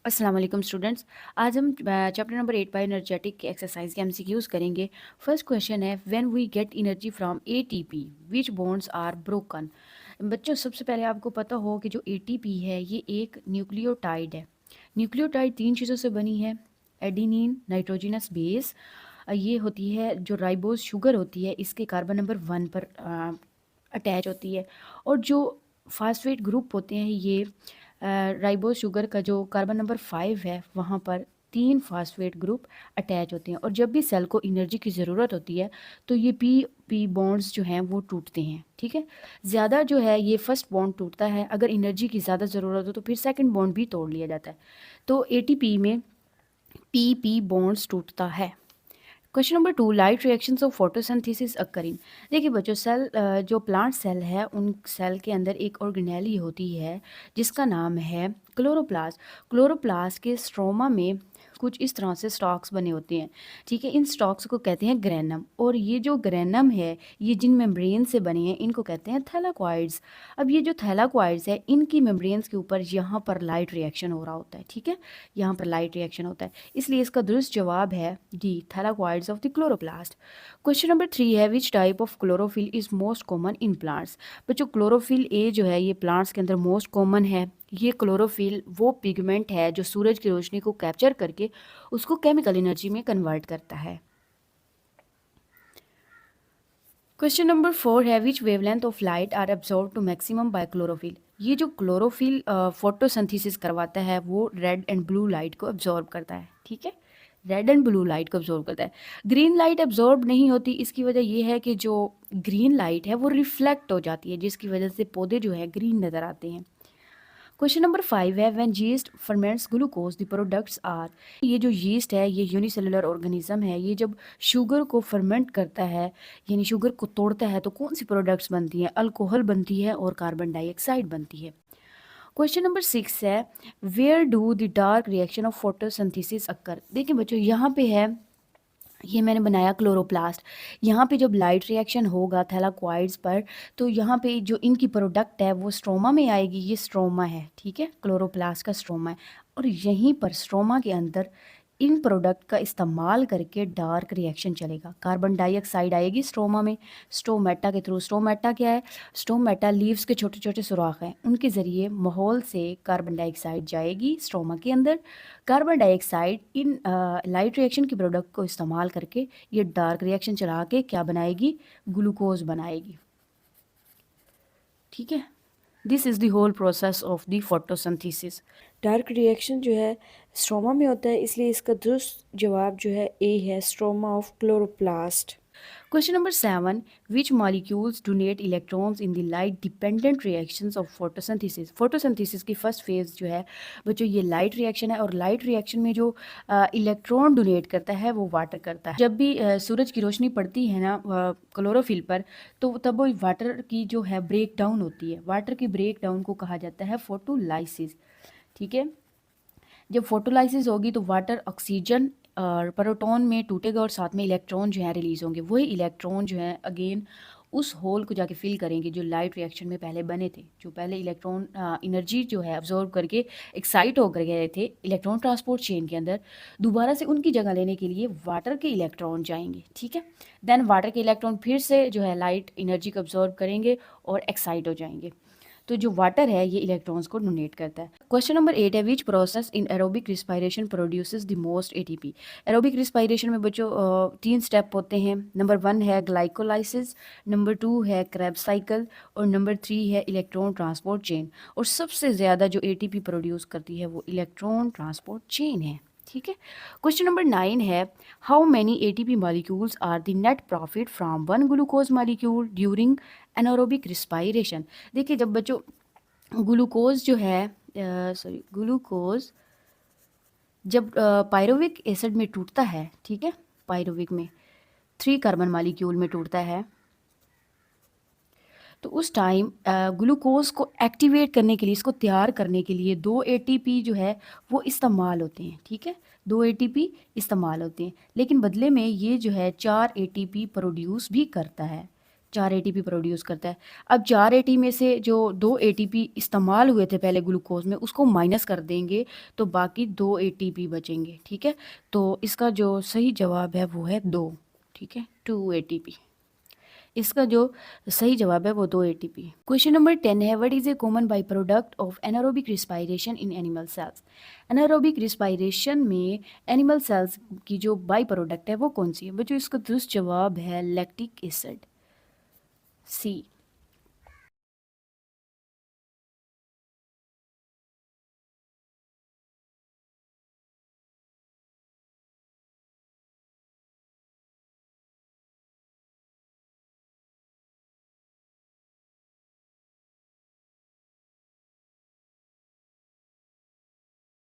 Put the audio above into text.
अस्सलाम वालेकुम स्टूडेंट्स। आज हम चैप्टर नंबर 8 बायो एनर्जेटिक के एक्सरसाइज के एमसीक्यूज करेंगे। फर्स्ट क्वेश्चन है, when we get energy from ATP which bonds are broken. बच्चों, सबसे पहले आपको पता हो कि जो एटीपी है ये एक न्यूक्लियोटाइड है। न्यूक्लियोटाइड तीन चीज़ों से बनी है, एडिनिन, नाइट्रोजनस बेस। ये होती है जो राइबोज शुगर होती है, इसके कार्बन नंबर 1 पर अटैच होती है। और जो फास्फेट ग्रुप होते हैं ये राइबोज शुगर का जो कार्बन नंबर 5 है वहाँ पर 3 फास्फेट ग्रुप अटैच होते हैं। और जब भी सेल को एनर्जी की ज़रूरत होती है तो ये पी पी बॉन्ड्स जो हैं वो टूटते हैं। ठीक है, ज़्यादा जो है ये फर्स्ट बॉन्ड टूटता है, अगर एनर्जी की ज़्यादा ज़रूरत हो तो फिर सेकंड बॉन्ड भी तोड़ लिया जाता है। तो एटीपी में पी पी बॉन्ड्स टूटता है। Question number 2, light reactions of photosynthesis occurring. देखिए बच्चों, सेल जो प्लांट सेल है उन सेल के अंदर एक ऑर्गेनेली होती है जिसका नाम है क्लोरोप्लास्ट। क्लोरोप्लास्ट के स्ट्रोमा में कुछ इस तरह से स्टॉक्स बने होते हैं। ठीक है, इन स्टॉक्स को कहते हैं ग्रेनम। और ये जो ग्रेनम है ये जिन मेम्ब्रेन से बने हैं इनको कहते हैं थैलाक्वाइड्स। अब ये जो थैलाक्वाइड्स है इनकी मेम्ब्रेन्स के ऊपर यहाँ पर लाइट रिएक्शन हो रहा होता है। ठीक है, यहाँ पर लाइट रिएक्शन होता है, इसलिए इसका दुरुस्त जवाब है D, thylakoids of the chloroplast. Question number 3 है, which type of chlorophyll is most common in plants. बच्चों, क्लोरोफिल ए जो है ये प्लांट्स के अंदर मोस्ट कॉमन है। ये क्लोरोफिल वो पिगमेंट है जो सूरज की रोशनी को कैप्चर करके उसको केमिकल एनर्जी में कन्वर्ट करता है। क्वेश्चन नंबर 4 है, which wavelength of light are absorb to maximum by chlorophyll. ये जो क्लोरोफिल फोटोसिंथेसिस करवाता है वो रेड एंड ब्लू लाइट को एब्जॉर्ब करता है। ठीक है, रेड एंड ब्लू लाइट को एब्जॉर्ब करता है। ग्रीन लाइट एब्जॉर्ब नहीं होती, इसकी वजह ये है कि जो ग्रीन लाइट है वो रिफ्लेक्ट हो जाती है जिसकी वजह से पौधे जो है ग्रीन नज़र आते हैं। क्वेश्चन नंबर 5 है, when yeast ferments glucose the products are. ये जो यीस्ट है ये यूनिसेलुलर ऑर्गेनिज्म है, ये जब शुगर को फर्मेंट करता है यानी शुगर को तोड़ता है तो कौन सी प्रोडक्ट्स बनती हैं? अल्कोहल बनती है और कार्बन डाइऑक्साइड बनती है। क्वेश्चन नंबर 6 है, where do the dark reaction of photosynthesis occur. देखिए बच्चों, यहाँ पे है, ये मैंने बनाया क्लोरोप्लास्ट। यहाँ पे जब लाइट रिएक्शन होगा थैलाक्वाइड्स पर तो यहाँ पे जो इनकी प्रोडक्ट है वो स्ट्रोमा में आएगी। ये स्ट्रोमा है, ठीक है, क्लोरोप्लास्ट का स्ट्रोमा है। और यहीं पर स्ट्रोमा के अंदर इन प्रोडक्ट का इस्तेमाल करके डार्क रिएक्शन चलेगा। कार्बन डाइऑक्साइड आएगी स्ट्रोमा में स्टोमेटा के थ्रू। स्टोमेटा क्या है? स्टोमेटा लीव्स के छोटे छोटे सुराख हैं, उनके ज़रिए माहौल से कार्बन डाइऑक्साइड जाएगी स्ट्रोमा के अंदर। Carbon dioxide in light reaction की प्रोडक्ट को इस्तेमाल करके ये डार्क रिएक्शन चला के क्या बनाएगी? ग्लूकोज बनाएगी। ठीक है, this is the whole process of the photosynthesis. Dark reaction जो है स्ट्रोमा में होता है, इसलिए इसका दुरुस्त जवाब जो है ए है, stroma of chloroplast. Question number 7, which molecules donate electrons in the light dependent reactions of photosynthesis. Photosynthesis की फर्स्ट फेज जो है बच्चों ये लाइट रिएक्शन है, और लाइट रिएक्शन में जो इलेक्ट्रॉन डोनेट करता है वो वाटर करता है। जब भी सूरज की रोशनी पड़ती है ना क्लोरोफिल पर, तो तब वो वाटर की जो है ब्रेक डाउन होती है। वाटर की ब्रेक डाउन को कहा जाता है फोटोलाइसिस। ठीक है, जब फोटोलाइसिस होगी तो वाटर ऑक्सीजन और प्रोटॉन में टूटेगा और साथ में इलेक्ट्रॉन जो है रिलीज होंगे। वही इलेक्ट्रॉन जो है अगेन उस होल को जाके फिल करेंगे जो लाइट रिएक्शन में पहले बने थे। जो पहले इलेक्ट्रॉन एनर्जी जो है अब्जॉर्ब करके एक्साइट होकर गए थे इलेक्ट्रॉन ट्रांसपोर्ट चेन के अंदर, दोबारा से उनकी जगह लेने के लिए वाटर के इलेक्ट्रॉन जाएंगे। ठीक है, देन वाटर के इलेक्ट्रॉन फिर से जो है लाइट एनर्जी को अब्जॉर्ब करेंगे और एक्साइट हो जाएंगे। तो जो वाटर है ये इलेक्ट्रॉन्स को डोनेट करता है। क्वेश्चन नंबर 8 है, which process in aerobic respiration produces the most ATP. Aerobic respiration में बच्चों 3 स्टेप होते हैं। नंबर 1 है ग्लाइकोलाइसिस, नंबर 2 है क्रेब्स साइकिल, और नंबर 3 है इलेक्ट्रॉन ट्रांसपोर्ट चेन। और सबसे ज़्यादा जो एटीपी प्रोड्यूस करती है वो इलेक्ट्रॉन ट्रांसपोर्ट चेन है। ठीक है, क्वेश्चन नंबर 9 है, how many ATP molecules are the net profit from one glucose molecule during anaerobic respiration. देखिए जब बच्चों ग्लूकोज जो है ग्लूकोज जब पायरुविक एसिड में टूटता है, ठीक है, पायरुविक में 3 कार्बन मॉलिक्यूल में टूटता है, तो उस टाइम ग्लूकोज को एक्टिवेट करने के लिए, इसको तैयार करने के लिए 2 एटीपी जो है वो इस्तेमाल होते हैं। ठीक है, 2 एटीपी इस्तेमाल होते हैं, लेकिन बदले में ये जो है 4 एटीपी प्रोड्यूस भी करता है। 4 एटीपी प्रोड्यूस करता है। अब 4 एटी में से जो 2 एटीपी इस्तेमाल हुए थे पहले ग्लूकोज में उसको माइनस कर देंगे तो बाकी 2 एटीपी बचेंगे। ठीक है, तो इसका जो सही जवाब है वो है 2। ठीक है, 2 एटीपी। इसका जो सही जवाब है वो 2 एटीपी। क्वेश्चन नंबर 10 है, what is a common by product of anaerobic respiration in animal cells. Anaerobic respiration में एनिमल सेल्स की जो बाई प्रोडक्ट है वो कौन सी है बच्चों? इसका दुरुस्त जवाब है लैक्टिक एसिड, सी।